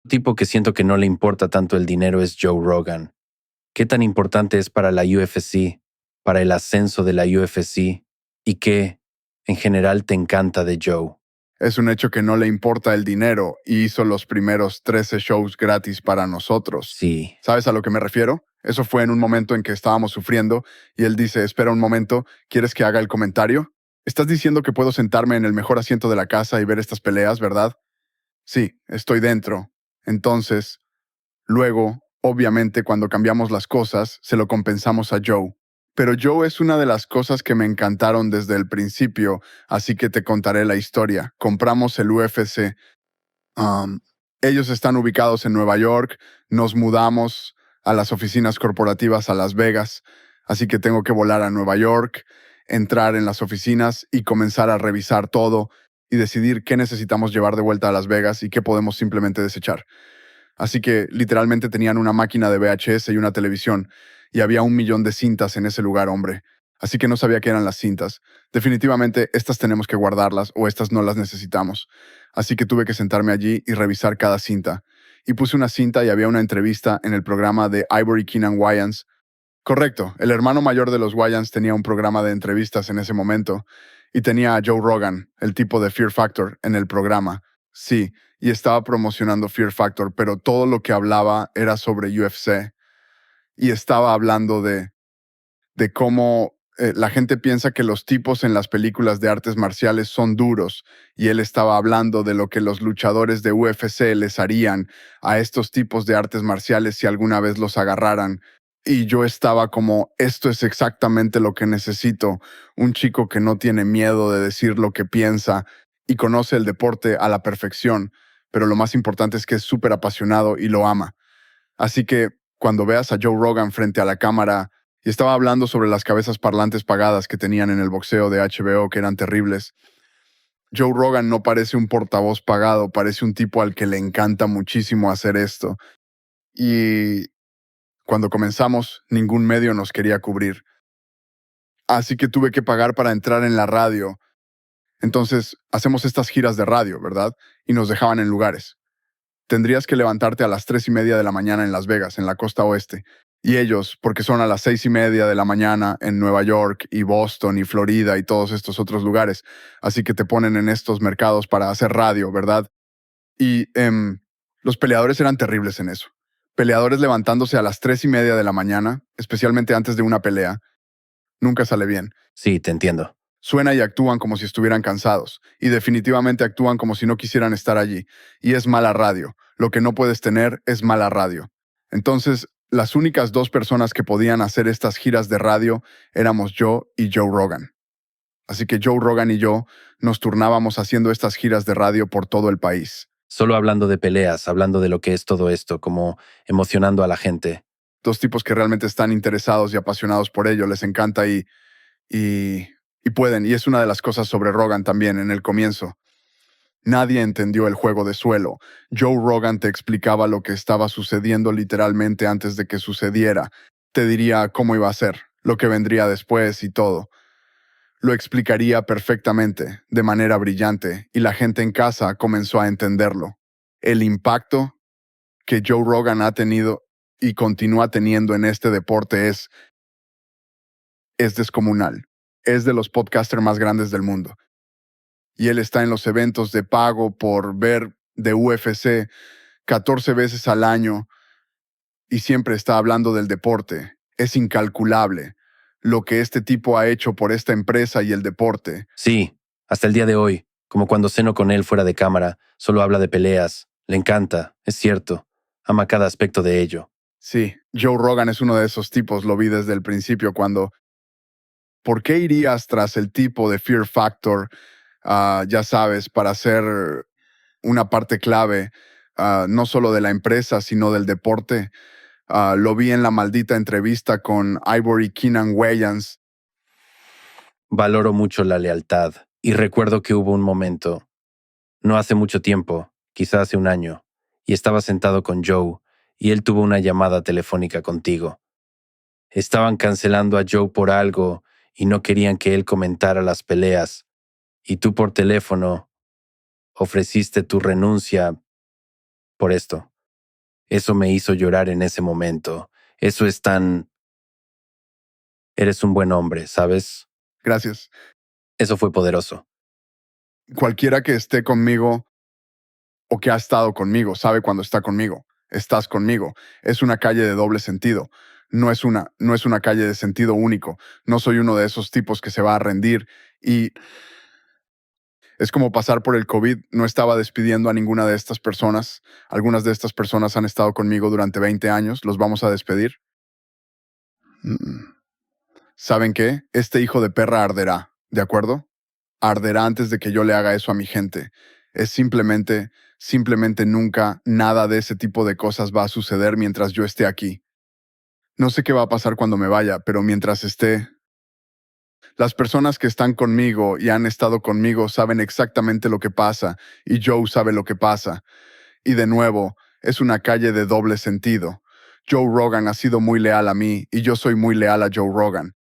tipo que siento que no le importa tanto el dinero es Joe Rogan. ¿Qué tan importante es para la UFC, para el ascenso de la UFC? ¿Y qué, en general, te encanta de Joe? Es un hecho que no le importa el dinero y hizo los primeros 13 shows gratis para nosotros. Sí, ¿Sabes a lo que me refiero? Eso fue en un momento en que estábamos sufriendo y él dice, espera un momento, ¿quieres que haga el comentario? Estás diciendo que puedo sentarme en el mejor asiento de la casa y ver estas peleas, ¿verdad? Sí, estoy dentro. Entonces, luego, obviamente, cuando cambiamos las cosas, se lo compensamos a Joe. Pero Joe es una de las cosas que me encantaron desde el principio, así que te contaré la historia. Compramos el UFC. Um, Ellos están ubicados en Nueva York, nos mudamos a las oficinas corporativas a Las Vegas, así que tengo que volar a Nueva York, entrar en las oficinas y comenzar a revisar todo y decidir qué necesitamos llevar de vuelta a Las Vegas y qué podemos simplemente desechar. Así que literalmente tenían una máquina de VHS y una televisión, y había 1 millón de cintas en ese lugar, hombre. Así que no sabía qué eran las cintas. Definitivamente, estas tenemos que guardarlas o estas no las necesitamos. Así que tuve que sentarme allí y revisar cada cinta. Y puse una cinta y había una entrevista en el programa de Ivory Keenan Wayans. Correcto, el hermano mayor de los Wayans tenía un programa de entrevistas en ese momento, y tenía a Joe Rogan, el tipo de Fear Factor, en el programa. Sí, y estaba promocionando Fear Factor, pero todo lo que hablaba era sobre UFC. Y estaba hablando de cómo la gente piensa que los tipos en las películas de artes marciales son duros, y él estaba hablando de lo que los luchadores de UFC les harían a estos tipos de artes marciales si alguna vez los agarraran. Y yo estaba como, esto es exactamente lo que necesito, un chico que no tiene miedo de decir lo que piensa y conoce el deporte a la perfección, pero lo más importante es que es súper apasionado y lo ama. Así que cuando veas a Joe Rogan frente a la cámara, y estaba hablando sobre las cabezas parlantes pagadas que tenían en el boxeo de HBO, que eran terribles, Joe Rogan no parece un portavoz pagado, parece un tipo al que le encanta muchísimo hacer esto. Y cuando comenzamos, ningún medio nos quería cubrir. Así que tuve que pagar para entrar en la radio. Entonces, hacemos estas giras de radio, ¿verdad? Y nos dejaban en lugares. Tendrías que levantarte a las 3:30 de la mañana en Las Vegas, en la costa oeste. Y ellos, porque son a las 6:30 de la mañana en Nueva York y Boston y Florida y todos estos otros lugares. Así que te ponen en estos mercados para hacer radio, ¿verdad? Y los peleadores eran terribles en eso. Peleadores levantándose a las 3:30 de la mañana, especialmente antes de una pelea, nunca sale bien. sí, te entiendo. Suena y actúan como si estuvieran cansados, y definitivamente actúan como si no quisieran estar allí, y es mala radio. Lo que no puedes tener es mala radio. Entonces, las únicas 2 personas que podían hacer estas giras de radio éramos yo y Joe Rogan. Así que Joe Rogan y yo nos turnábamos haciendo estas giras de radio por todo el país. Solo hablando de peleas, hablando de lo que es todo esto, como emocionando a la gente. 2 tipos que realmente están interesados y apasionados por ello, les encanta y, y pueden, y es una de las cosas sobre Rogan también en el comienzo. Nadie entendió el juego de suelo. Joe Rogan te explicaba lo que estaba sucediendo literalmente antes de que sucediera. Te diría cómo iba a ser, lo que vendría después y todo. Lo explicaría perfectamente, de manera brillante, y la gente en casa comenzó a entenderlo. El impacto que Joe Rogan ha tenido y continúa teniendo en este deporte es descomunal. Es de los podcasters más grandes del mundo. Y él está en los eventos de pago por ver de UFC 14 veces al año y siempre está hablando del deporte. Es incalculable lo que este tipo ha hecho por esta empresa y el deporte. Sí, hasta el día de hoy, como cuando ceno con él fuera de cámara, solo habla de peleas. Le encanta, es cierto. Ama cada aspecto de ello. Sí, Joe Rogan es uno de esos tipos, lo vi desde el principio cuando... ¿Por qué irías tras el tipo de Fear Factor, ya sabes, para ser una parte clave, no solo de la empresa, sino del deporte? Lo vi en la maldita entrevista con Ivory Keenan Wayans. Valoro mucho la lealtad y recuerdo que hubo un momento, no hace mucho tiempo, quizá hace un año, y estaba sentado con Joe y él tuvo una llamada telefónica contigo. Estaban cancelando a Joe por algo y no querían que él comentara las peleas, y tú por teléfono ofreciste tu renuncia por esto. Eso me hizo llorar en ese momento. Eso es tan... Eres un buen hombre, ¿sabes? Gracias. Eso fue poderoso. Cualquiera que esté conmigo o que ha estado conmigo sabe cuando está conmigo. Estás conmigo. Es una calle de doble sentido. No es una calle de sentido único. No soy uno de esos tipos que se va a rendir y es como pasar por el COVID. No estaba despidiendo a ninguna de estas personas. Algunas de estas personas han estado conmigo durante 20 años. ¿Los vamos a despedir? ¿Saben qué? Este hijo de perra arderá, ¿de acuerdo? Arderá antes de que yo le haga eso a mi gente. Es simplemente nunca nada de ese tipo de cosas va a suceder mientras yo esté aquí. No sé qué va a pasar cuando me vaya, pero mientras esté, las personas que están conmigo y han estado conmigo saben exactamente lo que pasa, y Joe sabe lo que pasa. Y de nuevo, es una calle de doble sentido. Joe Rogan ha sido muy leal a mí, y yo soy muy leal a Joe Rogan.